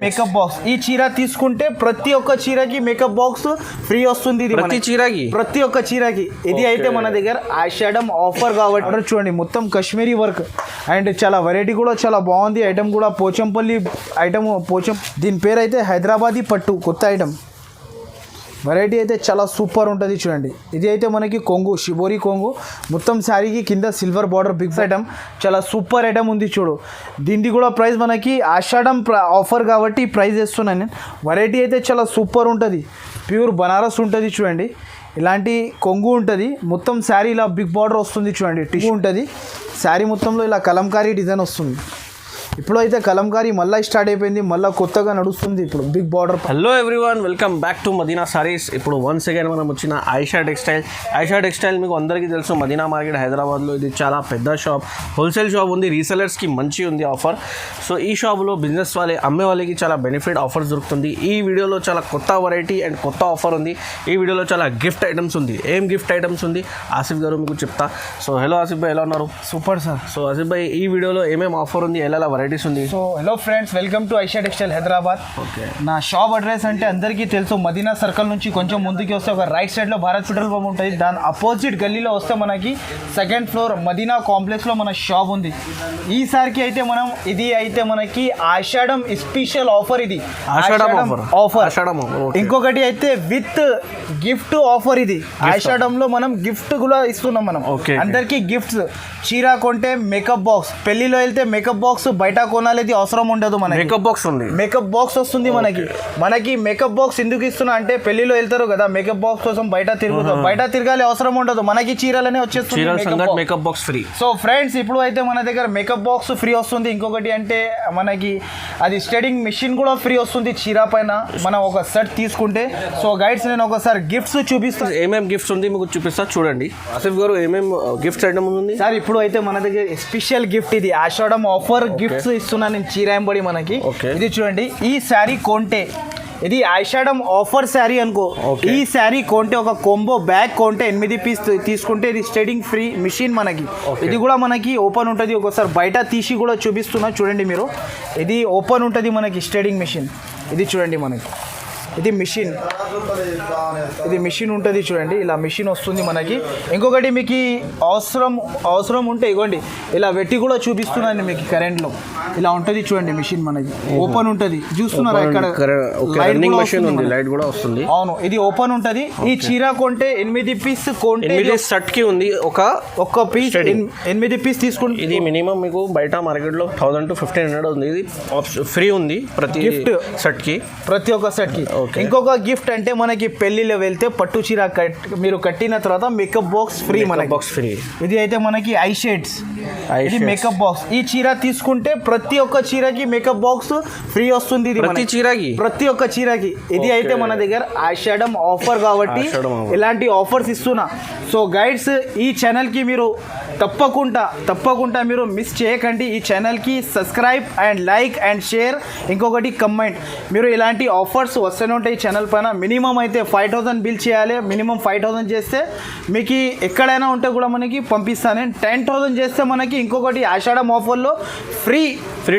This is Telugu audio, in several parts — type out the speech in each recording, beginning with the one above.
Makeup box. ఈ చీర తీసుకుంటే ప్రతి ఒక్క చీరకి మేకప్ బాక్స్ ఫ్రీ వస్తుంది. ఇది ప్రతి ఒక్క చీరకి. ఇది అయితే మన దగ్గర ఆషాఢం ఆఫర్ కాబట్టి చూడండి, మొత్తం కాశ్మీరీ వర్క్ అండ్ చాలా వెరైటీ కూడా చాలా బాగుంది. ఐటమ్ కూడా పోచంపల్లి ఐటమ్, దీని పేరు అయితే హైదరాబాదీ పట్టు, కొత్త ఐటమ్. వెరైటీ అయితే చాలా సూపర్ ఉంటుంది చూడండి. ఇది అయితే మనకి కొంగు, షిబోరి కొంగు, మొత్తం శారీకి కింద సిల్వర్ బార్డర్, బిగ్ ఐటమ్, చాలా సూపర్ ఐటమ్ ఉంది చూడు. దీనికి కూడా ప్రైస్ మనకి ఆషాఢం ఆఫర్ కాబట్టి ప్రైస్ వేస్తున్నాను నేను. వెరైటీ అయితే చాలా సూపర్ ఉంటుంది, ప్యూర్ బనారస్ ఉంటుంది చూడండి. ఇలాంటి కొంగు ఉంటుంది, మొత్తం శారీ ఇలా బిగ్ బార్డర్ వస్తుంది చూడండి. టిష్యూ ఉంటుంది, శారీ మొత్తంలో ఇలా కలంకారీ డిజైన్ వస్తుంది. ఇప్పుడు అయితే కలంకారీ మళ్ళీ స్టార్ట్ అయిపోయింది, మళ్ళీ కొత్తగా నడుస్తుంది ఇప్పుడు big border. Hello everyone, welcome back to Madina Sarees. ఇప్పుడు వన్స్ అగైన్ మనం వచ్చిన ఆయిషా టెక్స్టైల్ మీకు అందరికీ తెలుసు, మదీనా మార్కెట్ హైదరాబాద్లో. ఇది చాలా పెద్ద షాప్, హోల్సేల్ షాప్ ఉంది, రీసెలర్స్కి మంచి ఉంది ఆఫర్. సో ఈ షాప్లో బిజినెస్ అమ్మే వాళ్ళకి చాలా బెనిఫిట్ ఆఫర్స్ దొరుకుతుంది. ఈ వీడియోలో చాలా కొత్త వెరైటీ అండ్ కొత్త ఆఫర్ ఉంది. ఈ వీడియోలో చాలా గిఫ్ట్ ఐటమ్స్ ఉంది. ఏం గిఫ్ట్ ఐటమ్స్ ఉంది ఆసిఫ్ గారు మీకు చెప్తా. సో హలో ఆసిఫ్ భాయ్, ఎలా ఉన్నారు? Super sir. సో ఆసిఫ్ భాయ్, ఈ వీడియోలో ఏమేమి ఆఫర్ ఉంది, ఎలా వెరైటీస్ ఉంది? So hello friends, welcome to Ayesha textile Hyderabad. Okay, నా షాప్ అడ్రస్ అంటే అందరికీ తెలుసు, మదీనా సర్కిల్ నుంచి కొంచెం ముందుకి వస్తే ఒక రైట్ సైడ్లో భారత్ పెట్రోల్ పంప్ ఉంటుంది. దాని అపోజిట్ గల్లీలో వస్తే మనకి సెకండ్ ఫ్లోర్ మదీనా కాంప్లెక్స్లో మన షాప్ ఉంది. ఈసారికి అయితే మనం ఇది అయితే మనకి ఆషాఢం స్పెషల్ ఆఫర్, ఇది ఆఫర్. ఇంకొకటి అయితే విత్ గిఫ్ట్ ఆఫర్. ఇది ఆషాఢంలో మనం గిఫ్ట్ కూడా ఇస్తున్నాం మనం అందరికీ. గిఫ్ట్స్ చీర కొంటే మేకప్ బాక్స్, పెళ్లిలో వెళ్తే మేకప్ బాక్స్ బయట కొనాలి అవసరం ఉండదు. మనకి మేకప్ బాక్స్ వస్తుంది. మనకి మేకప్ బాక్స్ ఎందుకు ఇస్తున్నా అంటే, పెళ్లిలో వెళ్తారు కదా, మేకప్ బాక్స్ కోసం బయట తిరగాలి అవసరం ఉండదు, మనకి చీరలనే వచ్చేస్తుంది makeup box free. So friends, ఇప్పుడు అయితే మన దగ్గర మేకప్ బాక్స్ ఫ్రీ వస్తుంది. ఇంకొకటి అంటే మనకి అది స్టడింగ్ మిషన్ కూడా ఫ్రీ వస్తుంది చీర పైన మనం ఒక సెట్ తీసుకుంటే. సో గైడ్స్, నేను ఒకసారి గిఫ్ట్స్ చూపిస్తాను, ఏమేమి గిఫ్ట్స్ ఉంది మీకు చూపిస్తా చూడండి. ఆసిఫ్ గారు, ఏమేమి గిఫ్ట్స్ ఐటమ్ ఉంది సార్? ఇప్పుడు అయితే మన దగ్గర స్పెషల్ గిఫ్ట్, ఇది ఆషాఢం ఆఫర్ గిఫ్ట్స్ ఇస్తున్నా నేను, చీర ఎంబడి మనకి. ఇది చూడండి, ఈ శారీ కొంటే, ఇది ఆషాఢం ఆఫర్ శారీ అనుకో. ఈ శారీ కొంటే, ఒక కొంబో బ్యాగ్ కొంటే 8 పీస్ తీసుకుంటే ఇది స్టడింగ్ ఫ్రీ మిషన్ మనకి. ఇది కూడా మనకి ఓపెన్ ఉంటుంది. ఒకసారి బయట తీసి కూడా చూపిస్తున్నా చూడండి మీరు. ఇది ఓపెన్ ఉంటుంది మనకి స్టడింగ్ మిషన్. ఇది చూడండి మనకి, ఇది మిషన్ ఉంటుంది చూడండి, ఇలా మిషన్ వస్తుంది మనకి. ఇంకొకటి మీకు అవసరం ఉంటే ఇగోండి, ఇలా వెట్టి కూడా చూపిస్తున్నాను మీకు. కరెంట్లో ఇలా ఉంటుంది చూడండి మిషన్ మనకి, ఓపెన్ ఉంటుంది. చూస్తున్నారా ఇక్కడ లైట్ కూడా వస్తుంది. అవును, ఇది ఓపెన్ ఉంటుంది. ఈ చీర కొంటే 8 పీస్ కొంటే సెట్ కి ఉంది, ఒక్క పీస్ 8 పీస్ తీసుకుంటే ఇది మినిమం మీకు బయట మార్కెట్ లో 1000 to 1500 ఉంది. ఇది ఫ్రీ ఉంది ప్రతి గిఫ్ట్ సెట్ కి, ప్రతి ఒక్క సెట్ కి. ఇంకొక గిఫ్ట్ అంటే మనకి పెళ్లిలో వెళ్తే పట్టు చీర మీరు కట్టిన తర్వాత మేకప్ బాక్స్ ఫ్రీ మనకి. ఇది అయితే మనకి ఐ షేడ్స్, ఇది మేకప్ బాక్స్. ఈ చీర తీసుకుంటే ప్రతి ఒక్క చీరకి మేకప్ బాక్స్ ఫ్రీ వస్తుంది. ఇది ప్రతి ఒక్క చీరకి. ఇది అయితే మన దగ్గర ఆషాఢం ఆఫర్ కాబట్టి ఇలాంటి ఆఫర్స్ ఇస్తున్నా. సో గైడ్స్, ఈ ఛానల్కి మీరు తప్పకుండా మీరు మిస్ చేయకండి. ఈ ఛానల్కి subscribe and like and share, ఇంకొకటి కమెంట్. మీరు ఇలాంటి ఆఫర్స్ వస్తూనే ఉంటాయి ఈ ఛానల్ పైన. మినిమం అయితే 5000 బిల్ చేయాలి. మినిమం 5000 చేస్తే మీకు ఎక్కడైనా ఉంటే కూడా మనకి పంపిస్తాను. 10,000 చేస్తే మనకి ఇంకొకటి ఆషాఢం ఆఫర్లో ఫ్రీ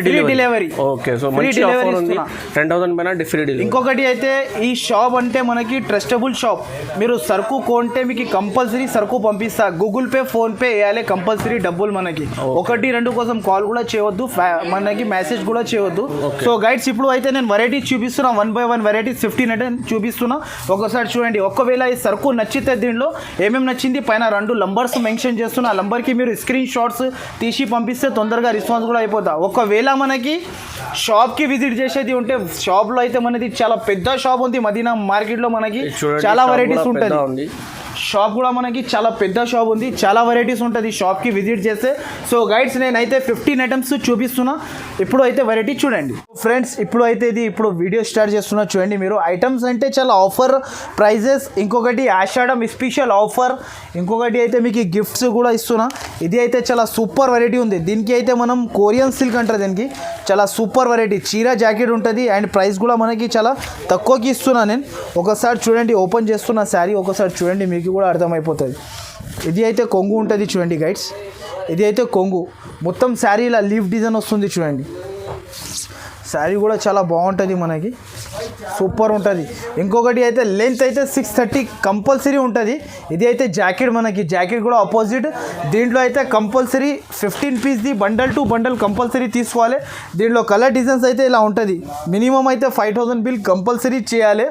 డెలివరీ. ఓకే, సో మంచి ఆఫర్ ఉంది. 10,000 పైన ఫ్రీ డెలివరీ. ఇంకొకటి అయితే ఈ షాప్ అంటే మనకి ట్రస్టబుల్ షాప్. మీరు సరుకు కొంటే మీకు కంపల్సరీ సరుకు పంపిస్తా. గూగుల్ పే, ఫోన్ పే వేయాలి కంపల్సరీ. డబ్బులు మనకి 1-2 కోసం కాల్ కూడా చేయవద్దు, మనకి మెసేజ్ కూడా చేయవద్దు. సో గైడ్స్, ఇప్పుడు అయితే నేను వెరైటీ చూపిస్తున్నా, 1 by 1 వెరైటీ 15 అయితే చూపిస్తున్నా. ఒకసారి చూడండి. ఒకవేళ ఈ సరుకు నచ్చితే దీనిలో ఏమేమి నచ్చింది పైన 2 నంబర్స్ మెన్షన్ చేస్తున్నా. ఆ నంబర్కి మీరు స్క్రీన్ షాట్స్ తీసి పంపిస్తే తొందరగా రెస్పాన్స్ కూడా అయిపోతా. ఒకవేళ మనకి షాప్కి విజిట్ చేసేది ఉంటే, షాప్లో అయితే మనది చాలా పెద్ద షాప్ ఉంది మదీనా మార్కెట్లో. మనకి చాలా వెరైటీస్ ఉంటుంది. షాప్ కూడా మనకి చాలా పెద్ద షాప్ ఉంది, చాలా వెరైటీస్ ఉంటుంది షాప్కి విజిట్ చేస్తే. సో గైడ్స్, నేనైతే 15 ఐటమ్స్ చూపిస్తున్నా. ఇప్పుడు అయితే వెరైటీ చూడండి ఫ్రెండ్స్. ఇప్పుడు వీడియో స్టార్ట్ చేస్తున్నా చూడండి మీరు. ఐటమ్స్ అంటే చాలా ఆఫర్ ప్రైజెస్. ఇంకొకటి ఆషాఢం స్పెషల్ ఆఫర్. ఇంకొకటి అయితే మీకు గిఫ్ట్స్ కూడా ఇస్తున్నా. ఇది అయితే చాలా సూపర్ వెరైటీ ఉంది. దీనికి అయితే మనం కొరియన్ సిల్క్ అంటారు. దీనికి చాలా సూపర్ వెరైటీ. చీర జాకెట్ ఉంటుంది అండ్ ప్రైస్ కూడా మనకి చాలా తక్కువకి ఇస్తున్నా నేను. ఒకసారి చూడండి, ఓపెన్ చేస్తున్న శారీ ఒకసారి చూడండి, మీకు కూడా అర్థమైపోతుంది. ఇది అయితే కొంగు ఉంటుంది చూడండి గైడ్స్. ఇది అయితే కొంగు, మొత్తం శారీ ఇలా లీఫ్ డిజైన్ వస్తుంది చూడండి. శారీ కూడా చాలా బాగుంటుంది మనకి, సూపర్ ఉంటుంది. ఇంకొకటి అయితే లెంత్ అయితే 630 కంపల్సరీ ఉంటుంది. ఇది అయితే జాకెట్ మనకి, జాకెట్ కూడా ఆపోజిట్. దీంట్లో అయితే కంపల్సరీ 15 పీస్ది బండల్ టు బండల్ కంపల్సరీ తీసుకోవాలి. దీంట్లో కలర్ డిజైన్స్ అయితే ఇలా ఉంటుంది. మినిమం అయితే 5000 బిల్ కంపల్సరీ చేయాలి.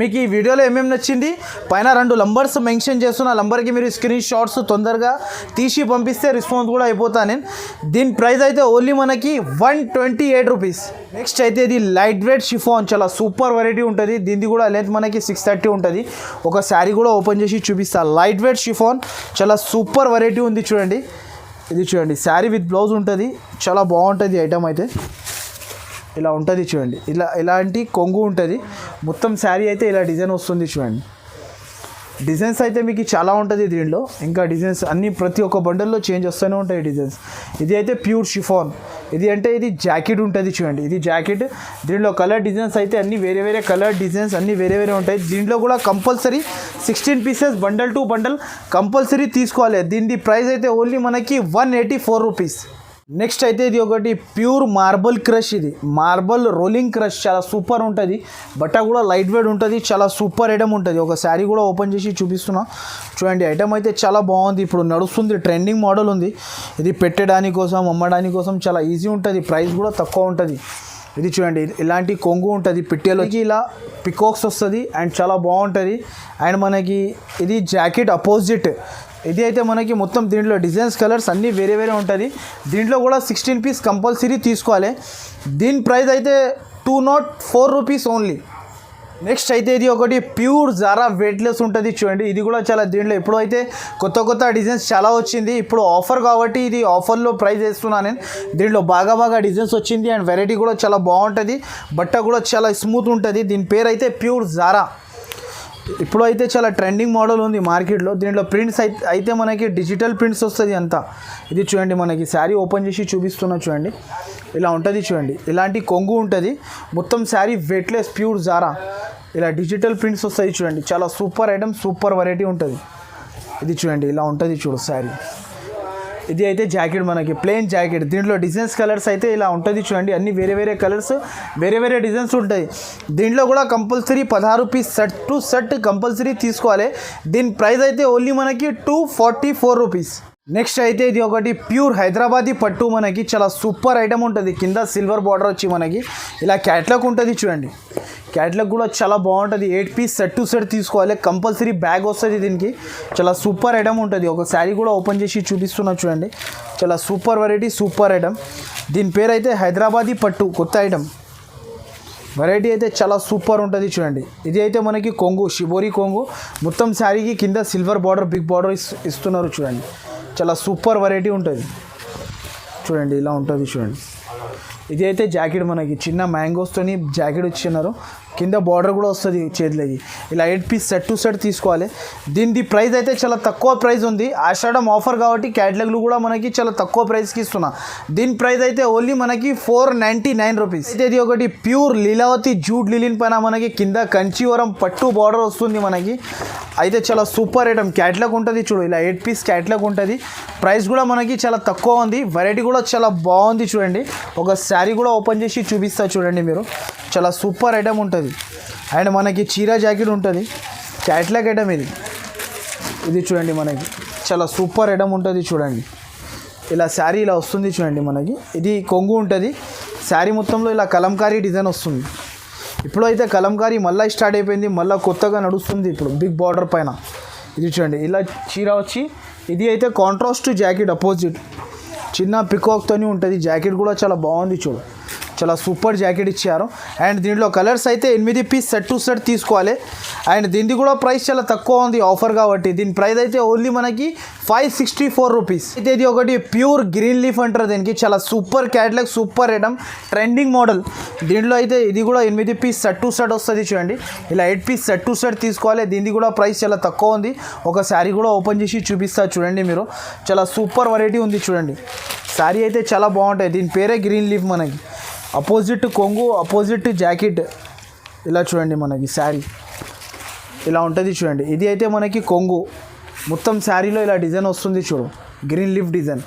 మీకు ఈ వీడియోలో ఏమేమి నచ్చింది పైన 2 నంబర్స్ మెన్షన్ చేస్తున్న నంబర్కి మీరు స్క్రీన్ షాట్స్ తొందరగా తీసి పంపిస్తే రెస్పాన్స్ కూడా అయిపోతా నేను. దీని ప్రైస్ అయితే ఓన్లీ మనకి 128 రూపీస్. నెక్స్ట్ అయితే ఇది లైట్ వెయిట్ షిఫాన్, చాలా సూపర్ వెరైటీ ఉంటుంది. దీనిది కూడా లెంత్ మనకి 630 ఉంటుంది. ఒక శారీ కూడా ఓపెన్ చేసి చూపిస్తా. లైట్ వెయిట్ షిఫాన్ చాలా సూపర్ వెరైటీ ఉంది చూడండి. ఇది చూడండి, శారీ విత్ బ్లౌజ్ ఉంటుంది, చాలా బాగుంటుంది ఐటమ్ అయితే. ఇలా ఉంటుంది చూడండి, ఇలాంటి కొంగు ఉంటుంది. మొత్తం శారీ అయితే ఇలా డిజైన్ వస్తుంది చూడండి. డిజైన్స్ అయితే మీకు చాలా ఉంటుంది దీంట్లో. ఇంకా డిజైన్స్ అన్నీ ప్రతి ఒక్క బండల్లో చేంజ్ వస్తూనే ఉంటాయి డిజైన్స్. ఇది అయితే ప్యూర్ షిఫాన్. ఇది జాకెట్ ఉంటుంది చూడండి. ఇది జాకెట్. దీంట్లో కలర్ డిజైన్స్ అయితే అన్నీ వేరే వేరే కలర్ డిజైన్స్ అన్నీ వేరే వేరే ఉంటాయి. దీంట్లో కూడా compulsory 16 pieces bundle to bundle compulsory తీసుకోవాలి. దీని ప్రైస్ అయితే ఓన్లీ మనకి 184 రూపీస్. నెక్స్ట్ అయితే ఇది ఒకటి ప్యూర్ మార్బల్ క్రష్. ఇది మార్బల్ రోలింగ్ క్రష్, చాలా సూపర్ ఉంటుంది. బట్ట కూడా లైట్ వెయిట్ ఉంటుంది, చాలా సూపర్ ఐటమ్ ఉంటుంది. ఒక శారీ కూడా ఓపెన్ చేసి చూపిస్తున్నా చూడండి. ఐటమ్ అయితే చాలా బాగుంది, ఇప్పుడు నడుస్తుంది, ట్రెండింగ్ మోడల్ ఉంది. ఇది పెట్టడానికి కోసం అమ్మడానికి కోసం చాలా ఈజీ ఉంటుంది, ప్రైస్ కూడా తక్కువ ఉంటుంది. ఇది చూడండి, ఇలాంటి కొంగు ఉంటుంది, పిట్టెలోకి ఇలా పికాక్స్ వస్తుంది అండ్ చాలా బాగుంటుంది. అండ్ మనకి ఇది జాకెట్ అపోజిట్. ఇది అయితే మనకి మొత్తం దీంట్లో డిజైన్స్ కలర్స్ అన్నీ వేరే వేరే ఉంటుంది. దీంట్లో కూడా 16 పీస్ కంపల్సరీ తీసుకోవాలి. దీని ప్రైస్ అయితే 204 రూపీస్ ఓన్లీ. నెక్స్ట్ అయితే ఇది ఒకటి ప్యూర్ జారా వెయిట్లెస్ ఉంటుంది చూడండి. ఇది కూడా చాలా దీంట్లో ఇప్పుడు అయితే కొత్త డిజైన్స్ చాలా వచ్చింది. ఇప్పుడు ఆఫర్ కాబట్టి ఇది ఆఫర్లో ప్రైస్ వేస్తున్నాను నేను. దీంట్లో బాగా డిజైన్స్ వచ్చింది అండ్ వెరైటీ కూడా చాలా బాగుంటుంది. బట్ట కూడా చాలా స్మూత్ ఉంటుంది. దీని పేరు అయితే ప్యూర్ జారా. ఇప్పుడు అయితే చాలా ట్రెండింగ్ మోడల్ ఉంది మార్కెట్లో. దీంట్లో ప్రింట్స్ అయితే మనకి డిజిటల్ ప్రింట్స్ వస్తుంది అంతా. ఇది చూడండి, మనకి శారీ ఓపెన్ చేసి చూపిస్తున్నా చూడండి. ఇలా ఉంటుంది చూడండి, ఇలాంటి కొంగు ఉంటుంది. మొత్తం శారీ వెయిట్లెస్ ప్యూర్ జారా. ఇలా డిజిటల్ ప్రింట్స్ వస్తాయి చూడండి. చాలా సూపర్ ఐటమ్, సూపర్ వెరైటీ ఉంటుంది. ఇది చూడండి, ఇలా ఉంటుంది చూడు శారీ. ఇది అయితే జాకెట్ మనకి ప్లెయిన్ జాకెట్. దీంట్లో డిజైన్స్ కలర్స్ అయితే ఇలా ఉంటుంది చూడండి. అన్ని వేరే వేరే కలర్స్ వేరే వేరే డిజైన్స్ ఉంటాయి. దీంట్లో కూడా compulsory 16 piece set to set compulsory తీసుకోవాలి. దీని ప్రైస్ అయితే ఓన్లీ మనకి 244 రూపీస్. నెక్స్ట్ అయితే ఇది ఒకటి ప్యూర్ హైదరాబాదీ పట్టు. మనకి చాలా సూపర్ ఐటమ్ ఉంటుంది. కింద సిల్వర్ బార్డర్ వచ్చి మనకి ఇలా క్యాట్లాగ్ ఉంటుంది చూడండి. క్యాట్లాగ్ కూడా చాలా బాగుంటుంది. 8 పీస్ సెట్ టు సెట్ తీసుకోవాలి కంపల్సరీ. బ్యాగ్ వస్తుంది దీనికి. చాలా సూపర్ ఐటమ్ ఉంటుంది. ఒక శారీ కూడా ఓపెన్ చేసి చూపిస్తున్నా చూడండి. చాలా సూపర్ వెరైటీ, సూపర్ ఐటమ్. దీని పేరు అయితే హైదరాబాదీ పట్టు, కొత్త ఐటమ్. వెరైటీ అయితే చాలా సూపర్ ఉంటుంది చూడండి. ఇది అయితే మనకి కొంగు, షిబోరి కొంగు. మొత్తం శారీకి కింద సిల్వర్ బార్డర్, బిగ్ బార్డర్ ఇస్తున్నారు చూడండి. చాలా సూపర్ వెరైటీ ఉంటుంది చూడండి. ఇలా ఉంటుంది చూడండి. ఇది అయితే జాకెట్ మనకి చిన్న మ్యాంగోస్తోని జాకెట్ ఇచ్చినారు. కింద బార్డర్ కూడా వస్తుంది చేతులకి. ఇలా 8 పీస్ సెట్ టు సెట్ తీసుకోవాలి. దీని ప్రైస్ అయితే చాలా తక్కువ ప్రైస్ ఉంది. ఆషాఢం ఆఫర్ కాబట్టి క్యాటలాగ్లు కూడా మనకి చాలా తక్కువ ప్రైస్కి ఇస్తున్నా. దీని ప్రైస్ అయితే ఓన్లీ మనకి 499 రూపీస్. అయితే ఇది ఒకటి ప్యూర్ లీలావతి జూట్ లిలిన్ పైన మనకి కింద కంచీవరం పట్టు బార్డర్ వస్తుంది మనకి. అయితే చాలా సూపర్ ఐటమ్. క్యాటలాగ్ ఉంటుంది చూడు, ఇలా 8 పీస్ క్యాటలాగ్ ఉంటుంది. ప్రైస్ కూడా మనకి చాలా తక్కువ ఉంది. వెరైటీ కూడా చాలా బాగుంది చూడండి. ఒక శారీ కూడా ఓపెన్ చేసి చూపిస్తా చూడండి మీరు. చాలా సూపర్ ఐటమ్ ఉంటుంది. అండ్ మనకి చీర జాకెట్ ఉంటుంది. క్యాట్లాగ్ ఐటమ్ ఇది చూడండి. మనకి చాలా సూపర్ ఐటమ్ ఉంటుంది చూడండి. ఇలా శారీ ఇలా వస్తుంది చూడండి. మనకి ఇది కొంగు ఉంటుంది. శారీ మొత్తంలో ఇలా కలంకారీ డిజైన్ వస్తుంది. ఇప్పుడు అయితే కలంకారీ మళ్ళీ స్టార్ట్ అయిపోయింది, మళ్ళీ కొత్తగా నడుస్తుంది ఇప్పుడు బిగ్ బార్డర్ పైన. ఇది చూడండి, ఇలా చీర వచ్చి ఇది అయితే కాంట్రాస్ట్ జాకెట్ అపోజిట్ చిన్న పికాక్తోని ఉంటుంది. జాకెట్ కూడా చాలా బాగుంది చూడు. చాలా సూపర్ జాకెట్ ఇచ్చారు. అండ్ దీంట్లో కలర్స్ అయితే 8 పీస్ సెట్ టు సెట్ తీసుకోవాలి. అండ్ దీనిది కూడా ప్రైస్ చాలా తక్కువ ఉంది ఆఫర్ కాబట్టి. దీని ప్రైస్ అయితే ఓన్లీ మనకి 564 రూపీస్. అయితే ఇది ఒకటి ప్యూర్ గ్రీన్ లీఫ్ అంటారు దీనికి. చాలా super catalogue, super item, trending model. దీంట్లో అయితే ఇది కూడా 8 పీస్ సెట్ టు సెట్ వస్తుంది చూడండి. ఇలా 8 పీస్ సెట్ టు సెట్ తీసుకోవాలి. దీనిది కూడా ప్రైస్ చాలా తక్కువ ఉంది. ఒక శారీ కూడా ఓపెన్ చేసి చూపిస్తా చూడండి మీరు. చాలా సూపర్ వెరైటీ ఉంది చూడండి. శారీ అయితే చాలా బాగుంటాయి. దీని పేరే గ్రీన్ లీఫ్. మనకి అపోజిట్ కొంగు, అపోజిట్ జాకెట్. ఇలా చూడండి మనకి శారీ ఇలా ఉంటుంది చూడండి. ఇది అయితే మనకి కొంగు. మొత్తం శారీలో ఇలా డిజైన్ వస్తుంది చూడు, గ్రీన్ లీఫ్ డిజైన్.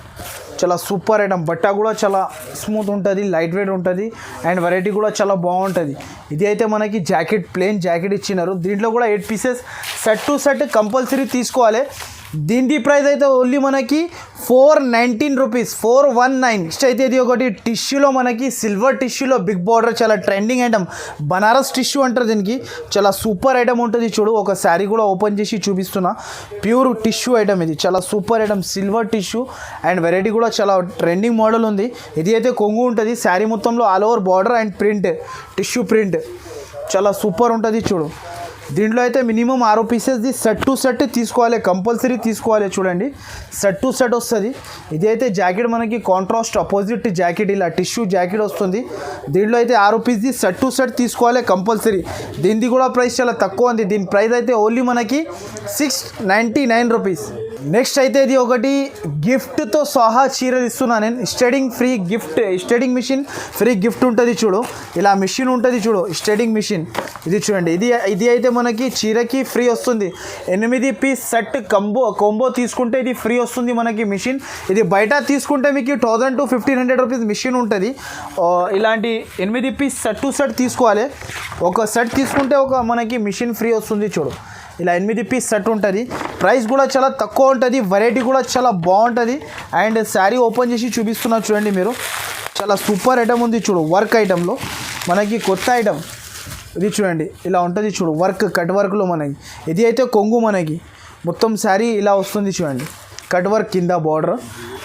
చాలా సూపర్ ఐటమ్. బట్ట కూడా చాలా స్మూత్ ఉంటుంది, లైట్ వెయిట్ ఉంటుంది అండ్ వెరైటీ కూడా చాలా బాగుంటుంది. ఇది అయితే మనకి జాకెట్, ప్లెయిన్ జాకెట్ ఇచ్చినారు. దీంట్లో కూడా 8 pieces set to set compulsory తీసుకోవాలి. దీని ప్రైస్ అయితే ఓన్లీ మనకి 419 రూపీస్, 419. నెక్స్ట్ అయితే ఇది ఒకటి టిష్యూలో మనకి సిల్వర్ టిష్యూలో బిగ్ బార్డర్, చాలా ట్రెండింగ్ ఐటమ్. బనారస్ టిష్యూ అంటారు దీనికి. చాలా సూపర్ ఐటమ్ ఉంటుంది చూడు. ఒక శారీ కూడా ఓపెన్ చేసి చూపిస్తున్నా. ప్యూర్ టిష్యూ ఐటమ్ ఇది, చాలా super item, silver tissue and variety కూడా చాలా ట్రెండింగ్ మోడల్ ఉంది. ఇది అయితే కొంగు ఉంటుంది. శారీ మొత్తంలో all over border and print, tissue print చాలా సూపర్ ఉంటుంది చూడు. దీంట్లో అయితే మినిమం 6 పీసెస్ది సెట్ టు సెట్ తీసుకోవాలి, కంపల్సరీ తీసుకోవాలి. చూడండి సెట్ టు సెట్ వస్తుంది. ఇది అయితే జాకెట్ మనకి కాంట్రాస్ట్ అపోజిట్ జాకెట్, ఇలా టిష్యూ జాకెట్ వస్తుంది. దీంట్లో అయితే 6 పీస్ది సెట్ టు సెట్ తీసుకోవాలి కంపల్సరీ. దీనిది కూడా ప్రైస్ చాలా తక్కువ ఉంది. దీని ప్రైస్ అయితే ఓన్లీ మనకి 699 రూపీస్. నెక్స్ట్ అయితే ఇది ఒకటి గిఫ్ట్తో సహా చీరలు ఇస్తున్నా నేను. స్టేడింగ్ ఫ్రీ గిఫ్ట్, స్టేడింగ్ మిషన్ ఫ్రీ గిఫ్ట్ ఉంటుంది చూడు. ఇలా మిషన్ ఉంటుంది చూడు, స్టేడింగ్ మిషన్. ఇది చూడండి, ఇది అయితే మనకి చీరకి ఫ్రీ వస్తుంది. 8 పీస్ సెట్ కొంబో తీసుకుంటే ఇది ఫ్రీ వస్తుంది మనకి మిషన్. ఇది బయట తీసుకుంటే మీకు 1000 to 1500 రూపీస్ మిషన్ ఉంటుంది. ఇలాంటి 8 పీస్ సెట్ టు సెట్ తీసుకోవాలి. ఒక సెట్ తీసుకుంటే ఒక మనకి మిషన్ ఫ్రీ వస్తుంది చూడు. ఇలా 8 పీస్ సెట్ ఉంటుంది. ప్రైస్ కూడా చాలా తక్కువ ఉంటుంది, వెరైటీ కూడా చాలా బాగుంటుంది. అండ్ శారీ ఓపెన్ చేసి చూపిస్తున్నా చూడండి మీరు. చాలా సూపర్ ఐటమ్ ఉంది చూడు. వర్క్ ఐటంలో మనకి కొత్త ఐటమ్ ఇది చూడండి. ఇలా ఉంటుంది చూడు, వర్క్, కట్ వర్క్లో మనకి. ఇది అయితే కొంగు మనకి మొత్తం శారీ ఇలా వస్తుంది చూడండి. కట్ వర్క్ కింద బార్డర్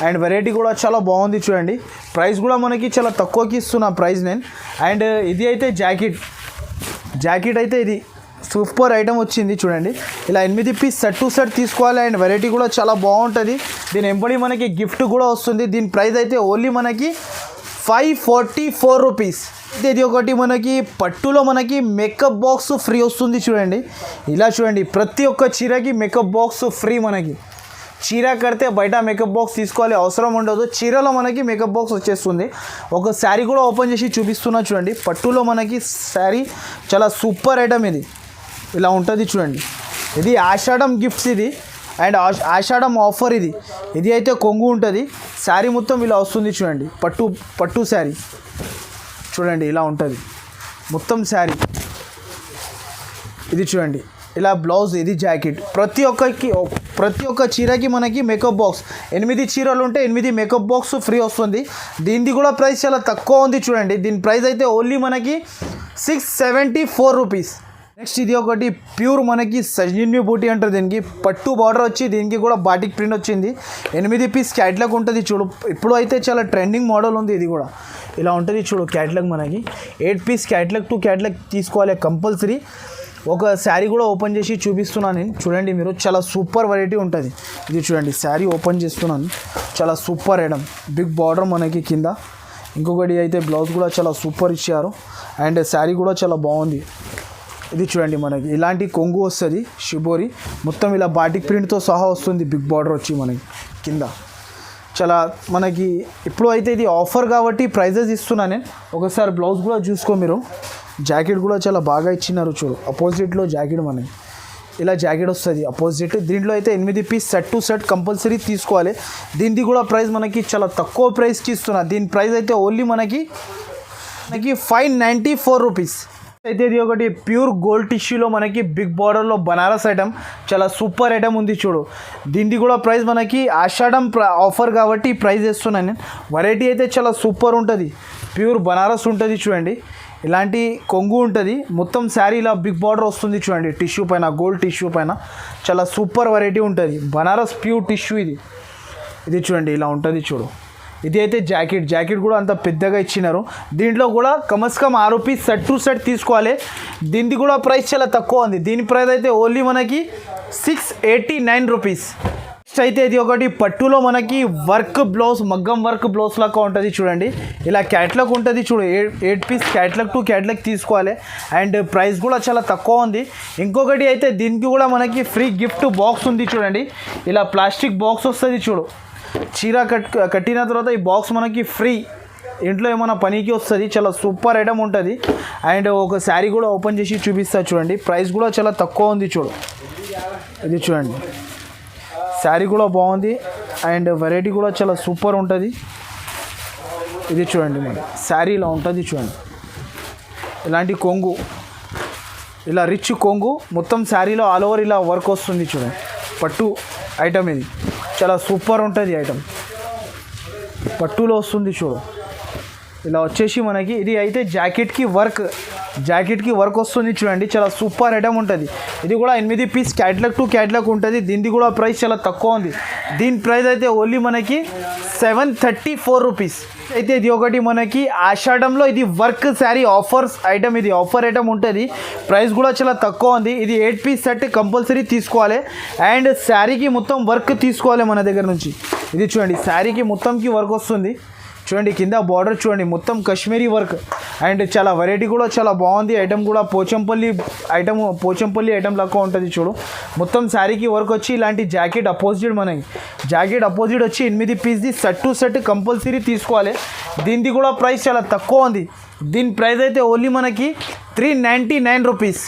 అండ్ వెరైటీ కూడా చాలా బాగుంది చూడండి. ప్రైస్ కూడా మనకి చాలా తక్కువకి ఇస్తున్నా ప్రైస్ నేను. అండ్ ఇది అయితే జాకెట్ అయితే ఇది సూపర్ ఐటమ్ వచ్చింది చూడండి. ఇలా 8 పీస్ సెట్ టు సెట్ తీసుకోవాలి అండ్ వెరైటీ కూడా చాలా బాగుంటుంది. దీని ఎంబడి మనకి గిఫ్ట్ కూడా వస్తుంది. దీని ప్రైస్ అయితే ఓన్లీ మనకి 544 రూపీస్. ఇది ఒకటి మనకి పట్టులో మనకి మేకప్ బాక్స్ ఫ్రీ వస్తుంది చూడండి. ఇలా చూడండి, ప్రతి ఒక్క చీరకి మేకప్ బాక్స్ ఫ్రీ మనకి. చీర కడితే బయట మేకప్ బాక్స్ తీసుకోవాలి అవసరం ఉండదు. చీరలో మనకి మేకప్ బాక్స్ వచ్చేస్తుంది. ఒక శారీ కూడా ఓపెన్ చేసి చూపిస్తున్నా చూడండి. పట్టులో మనకి శారీ చాలా సూపర్ ఐటమ్ ఇది. ఇలా ఉంటుంది చూడండి. ఇది ఆషాఢం గిఫ్ట్స్ ఇది అండ్ ఆషాఢం ఆఫర్ ఇది. ఇది అయితే కొంగు ఉంటుంది. శారీ మొత్తం ఇలా వస్తుంది చూడండి. పట్టు శారీ చూడండి, ఇలా ఉంటుంది మొత్తం శారీ. ఇది చూడండి, ఇలా బ్లౌజ్, ఇది జాకెట్. ప్రతి ఒక్క చీరకి మనకి మేకప్ బాక్స్ 8 చీరలు ఉంటే 8 మేకప్ బాక్స్ ఫ్రీ వస్తుంది. దీనిది కూడా ప్రైస్ చాలా తక్కువ ఉంది చూడండి. దీని ప్రైస్ అయితే ఓన్లీ మనకి 674 రూపీస్. నెక్స్ట్ ఇది ఒకటి ప్యూర్ మనకి సజన్యూ బూటీ అంటారు దీనికి. పట్టు బార్డర్ వచ్చి దీనికి కూడా బాటిక్ ప్రింట్ వచ్చింది. 8 పీస్ క్యాట్లాగ్ ఉంటుంది చూడు. ఇప్పుడు అయితే చాలా ట్రెండింగ్ మోడల్ ఉంది ఇది కూడా. ఇలా ఉంటుంది చూడు క్యాట్లాగ్ మనకి. 8 పీస్ క్యాట్లాగ్ టు క్యాట్లాగ్ తీసుకోవాలి కంపల్సరీ. ఒక శారీ కూడా ఓపెన్ చేసి చూపిస్తున్నాను నేను చూడండి మీరు. చాలా సూపర్ వెరైటీ ఉంటుంది. ఇది చూడండి, శారీ ఓపెన్ చేస్తున్నాను. చాలా సూపర్ ఐటమ్, బిగ్ బార్డర్ మనకి కింద. ఇంకొకటి అయితే బ్లౌజ్ కూడా చాలా సూపర్ ఇచ్చారు అండ్ శారీ కూడా చాలా బాగుంది. ఇది చూడండి, మనకి ఇలాంటి కొంగు వస్తుంది షిబోరి మొత్తం ఇలా బాటిక్ ప్రింట్తో సహా వస్తుంది. బిగ్ బార్డర్ వచ్చి మనకి కింద. చాలా మనకి ఇప్పుడు అయితే ఇది ఆఫర్ కాబట్టి ప్రైజెస్ ఇస్తున్నాను నేను. ఒకసారి బ్లౌజ్ కూడా చూసుకో మీరు. జాకెట్ కూడా చాలా బాగా ఇచ్చినారు చూడు. అపోజిట్లో జాకెట్ మనకి ఇలా జాకెట్ వస్తుంది అపోజిట్. దీంట్లో అయితే 8 piece set to set compulsory తీసుకోవాలి. దీనిది కూడా ప్రైస్ మనకి చాలా తక్కువ ప్రైస్కి ఇస్తున్నా. దీని ప్రైస్ అయితే ఓన్లీ మనకి 594 రూపీస్. అయితే ఇది ఒకటి ప్యూర్ గోల్డ్ టిష్యూలో మనకి బిగ్ బార్డర్లో బనారస్ ఐటమ్, చాలా సూపర్ ఐటమ్ ఉంది చూడు. దీనిది కూడా ప్రైస్ మనకి ఆషాఢం ఆఫర్ కాబట్టి ప్రైస్ వేస్తున్నాను నేను. వెరైటీ అయితే చాలా సూపర్ ఉంటుంది. ప్యూర్ బనారస్ ఉంటుంది చూడండి. ఇలాంటి కొంగు ఉంటుంది మొత్తం శారీ. ఇలా బిగ్ బార్డర్ వస్తుంది చూడండి టిష్యూ పైన, గోల్డ్ టిష్యూ పైన. చాలా సూపర్ వెరైటీ ఉంటుంది. బనారస్ ప్యూర్ టిష్యూ ఇది. ఇది చూడండి, ఇలా ఉంటుంది చూడు. ఇది అయితే జాకెట్ కూడా అంత పెద్దగా ఇచ్చినారు. దీంట్లో కూడా కమస్కమ్ 6 పీస్ సెట్ టు సెట్ తీసుకోవాలి. దీనిది కూడా ప్రైస్ చాలా తక్కువ ఉంది. దీని ప్రైస్ అయితే ఓన్లీ మనకి 689 రూపీస్. నెక్స్ట్ అయితే ఇది ఒకటి పట్టులో మనకి వర్క్ బ్లౌజ్, మగ్గం వర్క్ బ్లౌజ్ లాగా ఉంటుంది చూడండి. ఇలా క్యాట్లాగ్ ఉంటుంది చూడు. 8 పీస్ క్యాట్లాగ్ టు క్యాట్లాగ్ తీసుకోవాలి అండ్ ప్రైస్ కూడా చాలా తక్కువ ఉంది. ఇంకొకటి అయితే దీనికి కూడా మనకి ఫ్రీ గిఫ్ట్ బాక్స్ ఉంది చూడండి. ఇలా ప్లాస్టిక్ బాక్స్ వస్తుంది చూడు. చీర కట్టిన తర్వాత ఈ బాక్స్ మనకి ఫ్రీ. ఇంట్లో ఏమైనా పనికి వస్తుంది. చాలా సూపర్ ఐటమ్ ఉంటుంది. అండ్ ఒక శారీ కూడా ఓపెన్ చేసి చూపిస్తా చూడండి. ప్రైస్ కూడా చాలా తక్కువ ఉంది చూడు. ఇది చూడండి, శారీ కూడా బాగుంది. అండ్ వెరైటీ కూడా చాలా సూపర్ ఉంటుంది. ఇది చూడండి మరి శారీలో ఉంటుంది చూడండి, ఇలాంటి కొంగు, ఇలా రిచ్ కొంగు మొత్తం శారీలో ఆల్ ఓవర్ ఇలా వర్క్ వస్తుంది చూడండి. పట్టు ఐటమ్ ఇది చాలా సూపర్ ఉంటుంది ఐటమ్, పట్టులో వస్తుంది చూడు. ఇలా వచ్చేసి మనకి ఇది అయితే జాకెట్కి వర్క్ వస్తుంది చూడండి, చాలా సూపర్ ఐటమ్ ఉంటుంది. ఇది కూడా 8 పీస్ క్యాట్లాగ్ టు క్యాట్లాగ్ ఉంటుంది. దీనిది కూడా ప్రైస్ చాలా తక్కువ ఉంది. దీని ప్రైస్ అయితే ఓన్లీ మనకి 734 రూపీస్. అయితే ఇది ఒకటి మనకి ఆషాఢంలో ఇది వర్క్ శారీ ఆఫర్స్ ఐటమ్, ఇది ఆఫర్ ఐటమ్ ఉంటుంది. ప్రైస్ కూడా చాలా తక్కువ ఉంది. ఇది 8 పీస్ సెట్ కంపల్సరీ తీసుకోవాలి అండ్ శారీకి మొత్తం వర్క్ తీసుకోవాలి మన దగ్గర నుంచి. ఇది చూడండి శారీకి మొత్తంకి వర్క్ వస్తుంది చూడండి, కింద బార్డర్ చూడండి మొత్తం కాశ్మీరీ వర్క్ అండ్ చాలా వెరైటీ కూడా చాలా బాగుంది. ఐటమ్ కూడా పోచంపల్లి ఐటమ్ లాగా ఉంటుంది చూడు. మొత్తం శారీకి వర్క్ వచ్చి ఇలాంటి జాకెట్ అపోజిట్ వచ్చి 8 పీస్ది సెట్ టు సెట్ కంపల్సరీ తీసుకోవాలి. దీనిది కూడా ప్రైస్ చాలా తక్కువ ఉంది. దీని ప్రైస్ అయితే ఓన్లీ మనకి 399 రూపీస్.